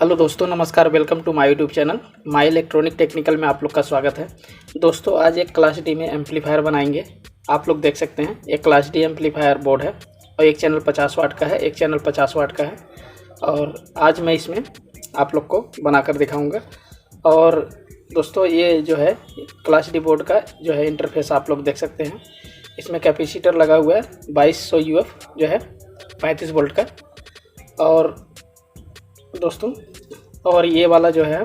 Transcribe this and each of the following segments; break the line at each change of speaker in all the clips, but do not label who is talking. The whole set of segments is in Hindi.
हेलो दोस्तों, नमस्कार। Welcome to my YouTube channel my electronic technical में आप लोग का स्वागत है। दोस्तों, आज एक क्लास डी में एम्पलीफायर बनाएंगे। आप लोग देख सकते हैं, एक क्लास डी एम्पलीफायर बोर्ड है और एक चैनल 50 वाट का है, एक चैनल 50 वाट का है। और आज मैं इसमें आप लोग को बनाकर दिखाऊंगा। और दोस्तों, ये जो है क्लास डी बोर्ड का जो है इंटरफेस आप लोग देख सकते हैं। इसमें कैपेसिटर लगा हुआ है 2200 UF जो है 35 वोल्ट का। और दोस्तों, और ये वाला जो है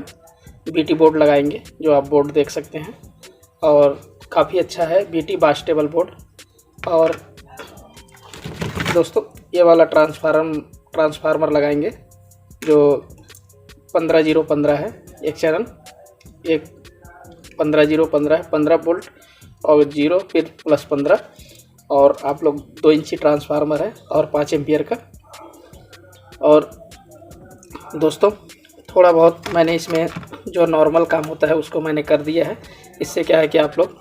बीटी बोर्ड लगाएंगे, जो आप बोर्ड देख सकते हैं। और काफ़ी अच्छा है बीटी बास्टेबल बोर्ड। और दोस्तों, ये वाला ट्रांसफार्मर लगाएंगे जो 15015 है। एक चैनल एक 15015 है, 15 वोल्ट और 0 फिर +15। और आप लोग 2 इंची ट्रांसफार्मर है और 5 एम्पियर का। और दोस्तों, थोड़ा बहुत मैंने इसमें जो नॉर्मल काम होता है उसको मैंने कर दिया है। इससे क्या है कि आप लोग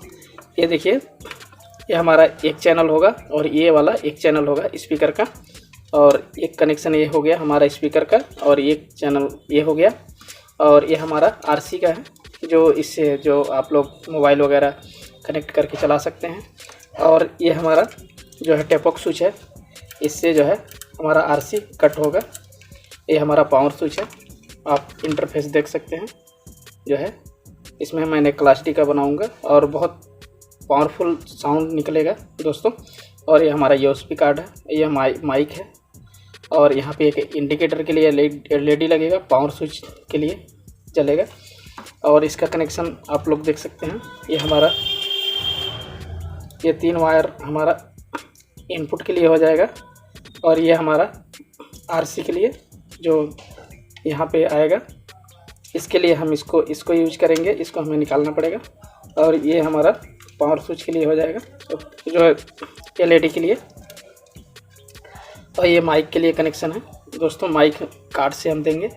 ये देखिए, ये हमारा एक चैनल होगा और ये वाला एक चैनल होगा स्पीकर का। और एक कनेक्शन ये हो गया हमारा स्पीकर का और एक चैनल ये हो गया। और ये हमारा RC का है, जो इससे जो आप लोग मोबाइल वगैरह कनेक्ट करके चला सकते हैं। और ये हमारा जो है टेपॉक स्विच है, इससे जो है हमारा RC कट होगा। ये हमारा पावर स्विच है, आप इंटरफेस देख सकते हैं जो है। इसमें मैंने क्लास डी का बनाऊंगा और बहुत पावरफुल साउंड निकलेगा दोस्तों। और ये हमारा USB कार्ड है, ये माइक है। और यहाँ पे एक इंडिकेटर के लिए LED लगेगा, पावर स्विच के लिए चलेगा। और इसका कनेक्शन आप लोग देख सकते हैं। ये हमारा ये 3 वायर हमारा इनपुट के लिए हो जाएगा। और ये हमारा RC के लिए जो यहाँ पे आएगा, इसके लिए हम इसको यूज करेंगे, इसको हमें निकालना पड़ेगा। और ये हमारा पावर स्विच के लिए हो जाएगा, जो है LED के लिए। और ये माइक के लिए कनेक्शन है दोस्तों। माइक कार्ड से हम देंगे,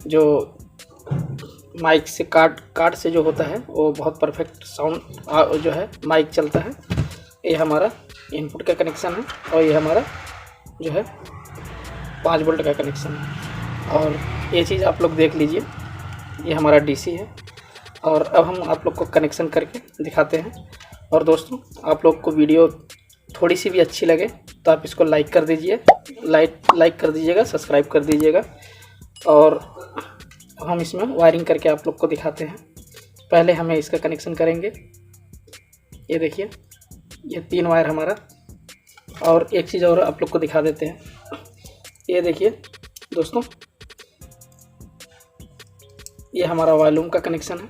जो माइक से कार्ड से जो होता है वो बहुत परफेक्ट साउंड जो है माइक चलता है। ये हमारा इनपुट का कनेक्शन है और ये हमारा जो है 5 वोल्ट का कनेक्शन है। और ये चीज़ आप लोग देख लीजिए, ये हमारा DC है। और अब हम आप लोग को कनेक्शन करके दिखाते हैं। और दोस्तों, आप लोग को वीडियो थोड़ी सी भी अच्छी लगे तो आप इसको लाइक कर दीजिए, लाइक कर दीजिएगा, सब्सक्राइब कर दीजिएगा। और हम इसमें वायरिंग करके आप लोग को दिखाते हैं। पहले हमें इसका कनेक्शन करेंगे। ये देखिए, ये 3 वायर हमारा। और एक चीज़ और आप लोग को दिखा देते हैं। ये देखिए दोस्तों, ये हमारा वॉल्यूम का कनेक्शन है।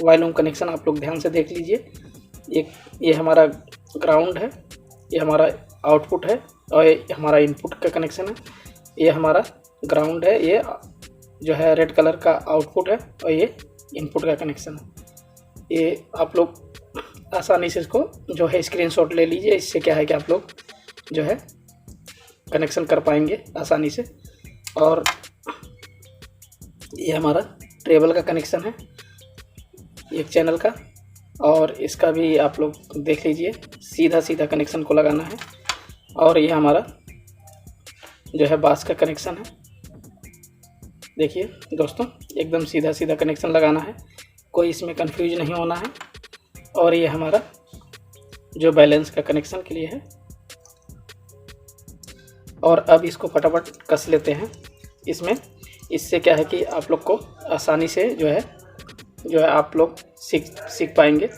वॉल्यूम कनेक्शन आप लोग ध्यान से देख लीजिए। ये हमारा ग्राउंड है, ये हमारा आउटपुट है और ये हमारा इनपुट का कनेक्शन है। ये हमारा ग्राउंड है, ये जो है रेड कलर का आउटपुट है और ये इनपुट का कनेक्शन है। ये आप लोग आसानी से इसको जो है स्क्रीनशॉट ले लीजिए। इससे क्या है कि आप लोग जो है कनेक्शन कर पाएंगे आसानी से। और ये हमारा ट्रेबल का कनेक्शन है एक चैनल का। और इसका भी आप लोग देख लीजिए, सीधा कनेक्शन को लगाना है। और ये हमारा जो है बास का कनेक्शन है। देखिए दोस्तों, एकदम सीधा कनेक्शन लगाना है, कोई इसमें कंफ्यूज नहीं होना है। और ये हमारा जो बैलेंस का कनेक्शन के लिए है। और अब इसको फटाफट कस लेते हैं इसमें। इससे क्या है कि आप लोग को आसानी से जो है आप लोग सीख पाएंगे।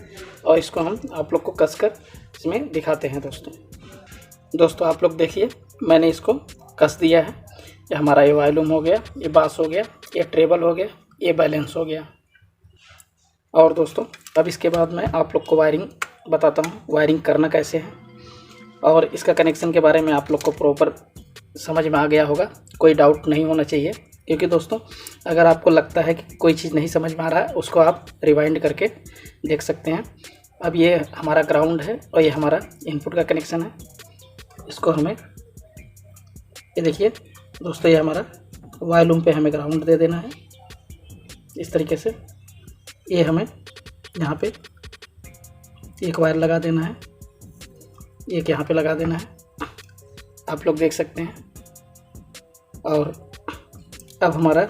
और इसको हम आप लोग को कसकर इसमें दिखाते हैं दोस्तों, आप लोग देखिए, मैंने इसको कस दिया है। ये हमारा ये वॉल्यूम हो गया, ये बास हो गया, ये ट्रेबल हो गया, ये बैलेंस हो गया। और दोस्तों, अब इसके बाद मैं आप लोग को वायरिंग बताता हूँ, वायरिंग करना कैसे है। और इसका कनेक्शन के बारे में आप लोग को प्रॉपर समझ में आ गया होगा, कोई डाउट नहीं होना चाहिए। क्योंकि दोस्तों, अगर आपको लगता है कि कोई चीज़ नहीं समझ में आ रहा है, उसको आप रिवाइंड करके देख सकते हैं। अब ये हमारा ग्राउंड है और ये हमारा इनपुट का कनेक्शन है। इसको हमें ये देखिए दोस्तों, ये हमारा वॉल्यूम पे हमें ग्राउंड दे देना है इस तरीके से। ये हमें यहाँ पे एक वायर लगा देना है, एक यहाँ पे लगा देना है, आप लोग देख सकते हैं। और अब हमारा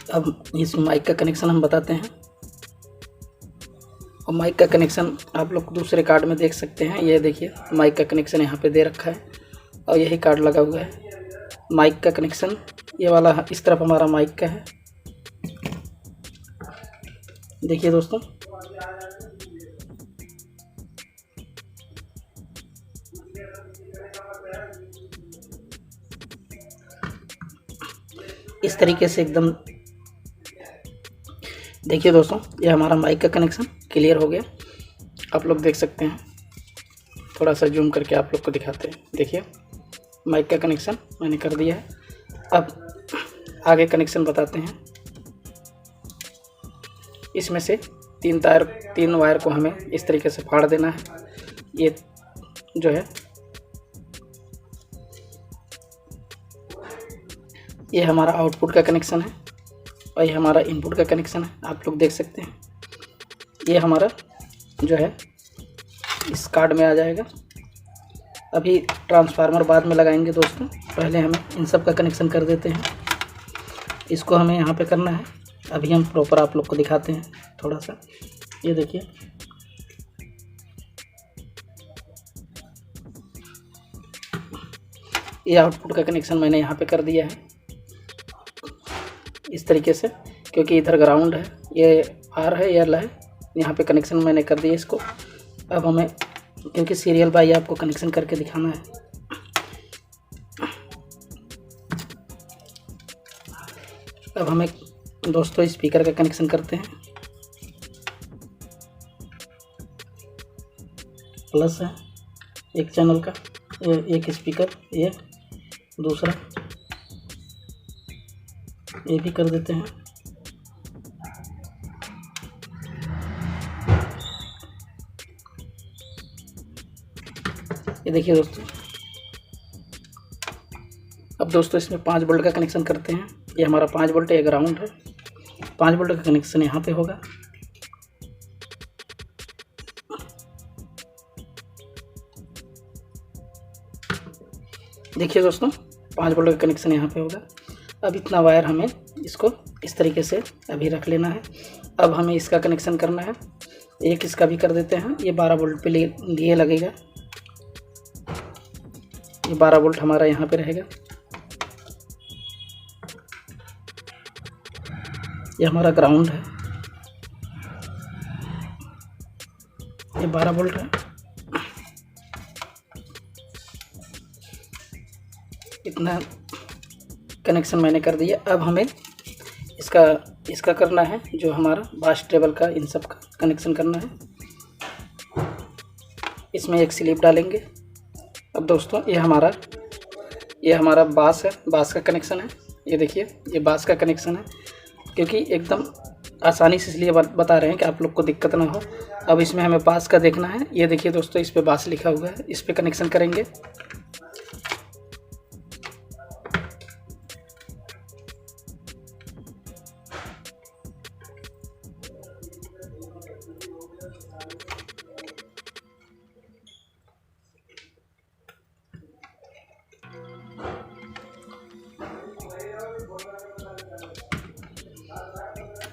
अब इस माइक का कनेक्शन हम बताते हैं। और माइक का कनेक्शन आप लोग दूसरे कार्ड में देख सकते हैं। ये देखिए माइक का कनेक्शन यहाँ पे दे रखा है और यही कार्ड लगा हुआ है। माइक का कनेक्शन ये वाला इस तरफ हमारा माइक का है। देखिए दोस्तों, इस तरीके से एकदम। देखिए दोस्तों, ये हमारा माइक का कनेक्शन क्लियर हो गया। आप लोग देख सकते हैं। थोड़ा सा जूम करके आप लोग को दिखाते हैं। देखिए माइक का कनेक्शन मैंने कर दिया है। अब आगे कनेक्शन बताते हैं। इसमें से तीन वायर को हमें इस तरीके से फाड़ देना है। ये जो है ये हमारा आउटपुट का कनेक्शन है और ये हमारा इनपुट का कनेक्शन है। आप लोग देख सकते हैं। ये हमारा जो है इस कार्ड में आ जाएगा। अभी ट्रांसफार्मर बाद में लगाएंगे दोस्तों, पहले हमें इन सब का कनेक्शन कर देते हैं। इसको हमें यहाँ पे करना है। अभी हम प्रॉपर आप लोग को दिखाते हैं थोड़ा सा। ये देखिए, ये आउटपुट का कनेक्शन मैंने यहाँ पे कर दिया है इस तरीके से, क्योंकि इधर ग्राउंड है, ये आर है, ये एल है। यहाँ पे कनेक्शन मैंने कर दिया इसको। अब हमें, क्योंकि सीरियल बाई आपको कनेक्शन करके दिखाना है, अब हमें दोस्तों स्पीकर का कनेक्शन करते हैं। प्लस है एक चैनल का, ये एक स्पीकर, ये दूसरा, ये भी कर देते हैं। ये देखिए दोस्तों, अब दोस्तों इसमें 5 वोल्ट का कनेक्शन करते हैं। ये हमारा 5 वोल्ट है, ग्राउंड है। 5 वोल्ट का कनेक्शन यहाँ पे होगा। देखिए दोस्तों, 5 वोल्ट का कनेक्शन यहाँ पे होगा। अब इतना वायर हमें इसको इस तरीके से अभी रख लेना है। अब हमें इसका कनेक्शन करना है। एक इसका भी कर देते हैं। ये 12 वोल्ट पे लिए लगेगा। ये 12 वोल्ट हमारा यहाँ पे रहेगा। ये हमारा ग्राउंड है। ये 12 वोल्ट है। इतना कनेक्शन मैंने कर दिया। अब हमें इसका करना है, जो हमारा बास टेबल का, इन सब का कनेक्शन करना है। इसमें एक स्लिप डालेंगे। अब दोस्तों ये हमारा बास है, बास का कनेक्शन है। ये देखिए, ये बास का कनेक्शन है, क्योंकि एकदम आसानी से इसलिए बता रहे हैं कि आप लोग को दिक्कत ना हो। अब इसमें हमें बास का देखना है। ये देखिए दोस्तों, इस पे बास लिखा हुआ है, इस पे कनेक्शन करेंगे।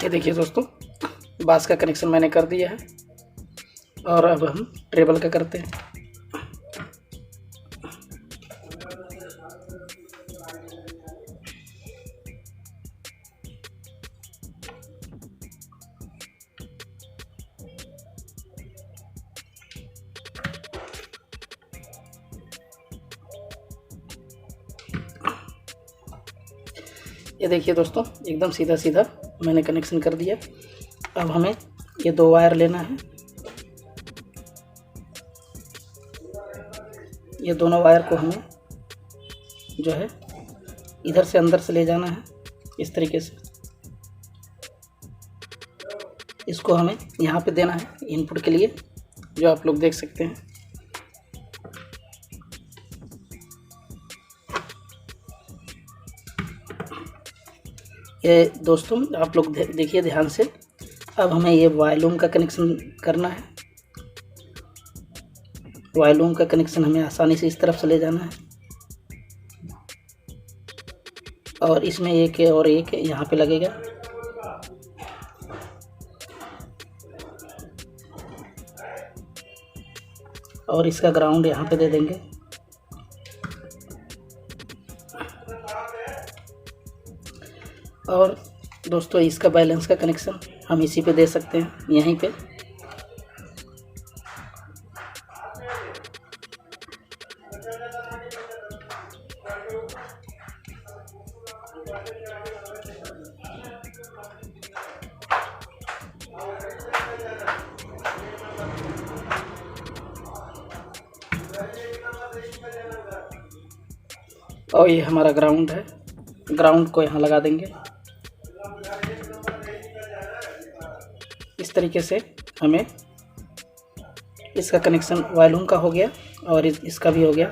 ये देखिए दोस्तों, बास का कनेक्शन मैंने कर दिया है। और अब हम ट्रेबल का करते हैं। ये देखिए दोस्तों, एकदम सीधा सीधा मैंने कनेक्शन कर दिया। अब हमें ये 2 वायर लेना है। ये दोनों वायर को हमें जो है इधर से अंदर से ले जाना है इस तरीके से। इसको हमें यहाँ पे देना है इनपुट के लिए, जो आप लोग देख सकते हैं। ये दोस्तों आप लोग देखिए ध्यान से। अब हमें ये वॉल्यूम का कनेक्शन करना है। वॉल्यूम का कनेक्शन हमें आसानी से इस तरफ से ले जाना है। और इसमें एक और एक यहाँ पे लगेगा। और इसका ग्राउंड यहाँ पे दे देंगे। और दोस्तों इसका बैलेंस का कनेक्शन हम इसी पे दे सकते हैं, यहीं पे। और ये हमारा ग्राउंड है, ग्राउंड को यहाँ लगा देंगे। इस तरीके से हमें इसका कनेक्शन वायलूम का हो गया और इसका भी हो गया।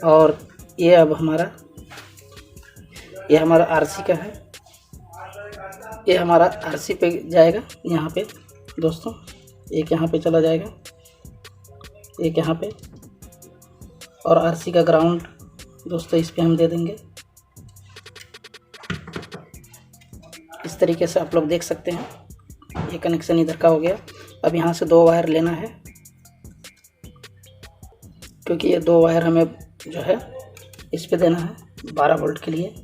और ये अब ये हमारा आरसी का है, ये हमारा आरसी पे जाएगा यहाँ पे दोस्तों। एक यहाँ पे चला जाएगा, एक यहाँ पे, और आरसी का ग्राउंड दोस्तों इस पे हम दे देंगे। इस तरीके से आप लोग देख सकते हैं, ये कनेक्शन इधर का हो गया। अब यहाँ से 2 वायर लेना है, क्योंकि ये 2 वायर हमें जो है इस पे देना है 12 वोल्ट के लिए,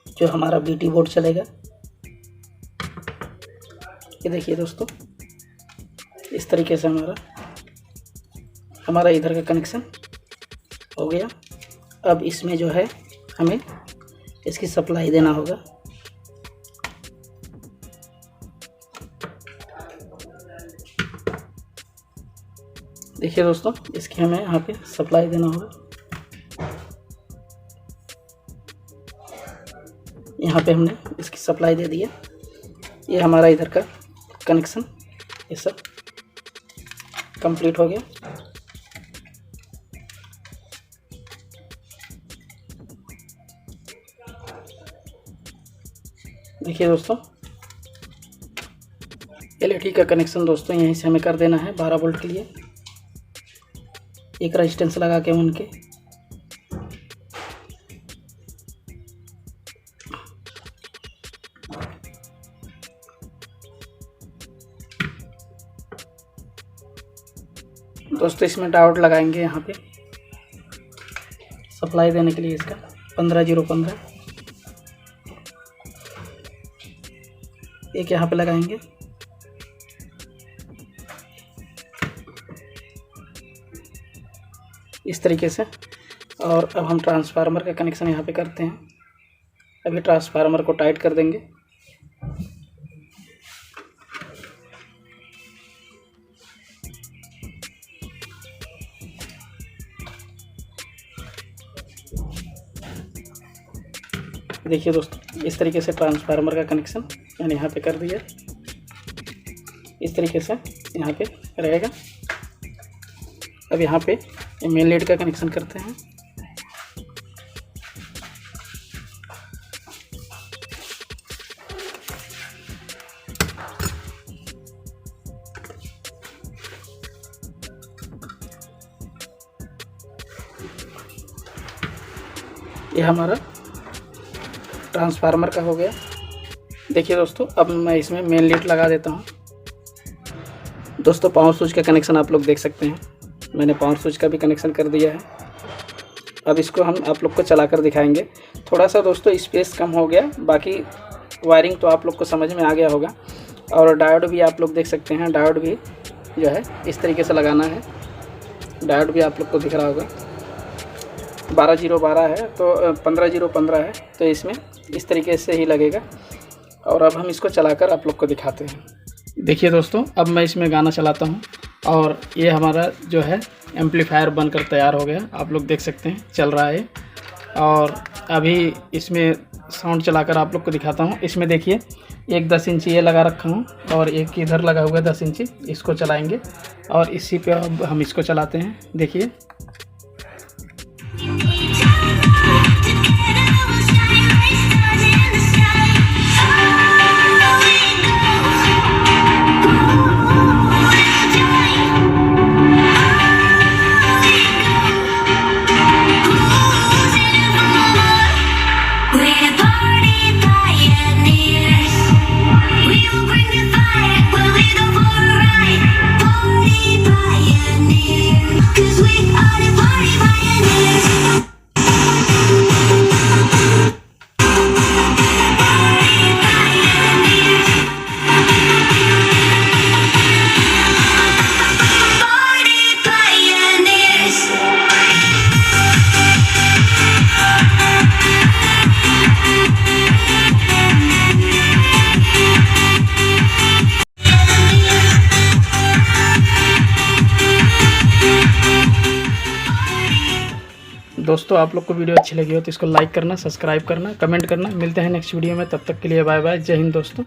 जो हमारा बीटी बोर्ड चलेगा। ये देखिए दोस्तों, इस तरीके से हमारा इधर का कनेक्शन हो गया। अब इसमें जो है हमें इसकी सप्लाई देना होगा। देखिए दोस्तों, इसकी हमें यहाँ पे सप्लाई देना होगा। यहाँ पे हमने इसकी सप्लाई दे दी है। ये हमारा इधर का कनेक्शन ये सब कंप्लीट हो गया। देखिए दोस्तों, एलईडी का कनेक्शन दोस्तों यहीं से हमें कर देना है 12 वोल्ट के लिए। एक रेजिस्टेंस लगा के उनके दोस्तों इसमें डायोड लगाएंगे यहाँ पे सप्लाई देने के लिए। इसका 15015 एक यहाँ पे लगाएंगे। इस तरीके से। और अब हम ट्रांसफार्मर का कनेक्शन यहाँ पे करते हैं। अभी ट्रांसफार्मर को टाइट कर देंगे। देखिए दोस्तों, इस तरीके से ट्रांसफार्मर का कनेक्शन मैंने यहाँ पे कर दिया। इस तरीके से यहाँ पे रहेगा। अब यहाँ पे मेन लीड का कनेक्शन करते हैं। ये हमारा ट्रांसफार्मर का हो गया। देखिए दोस्तों, अब मैं इसमें मेन लीड लगा देता हूँ। दोस्तों पावर स्विच का कनेक्शन आप लोग देख सकते हैं, मैंने पावर स्विच का भी कनेक्शन कर दिया है। अब इसको हम आप लोग को चलाकर दिखाएंगे। थोड़ा सा दोस्तों स्पेस कम हो गया, बाकी वायरिंग तो आप लोग को समझ में आ गया होगा। और डायोड भी आप लोग देख सकते हैं, डायोड भी जो है इस तरीके से लगाना है। डायोड भी आप लोग को दिख रहा होगा। 12012 है तो 15015 है, तो इसमें इस तरीके से ही लगेगा। और अब हम इसको चलाकर आप लोग को दिखाते हैं। देखिए दोस्तों, अब मैं इसमें गाना चलाता हूँ और ये हमारा जो है एम्पलीफायर बनकर तैयार हो गया। आप लोग देख सकते हैं चल रहा है। और अभी इसमें साउंड चलाकर आप लोग को दिखाता हूँ। इसमें देखिए एक 10 इंची ये लगा रखा हूँ और एक इधर लगा हुआ है 10 इंची। इसको चलाएंगे और इसी पे अब हम इसको चलाते हैं। देखिए
Cause
दोस्तों आप लोग को वीडियो अच्छी लगी हो तो इसको लाइक करना, सब्सक्राइब करना, कमेंट करना। मिलते हैं नेक्स्ट वीडियो में, तब तक के लिए बाय बाय। जय हिंद दोस्तों।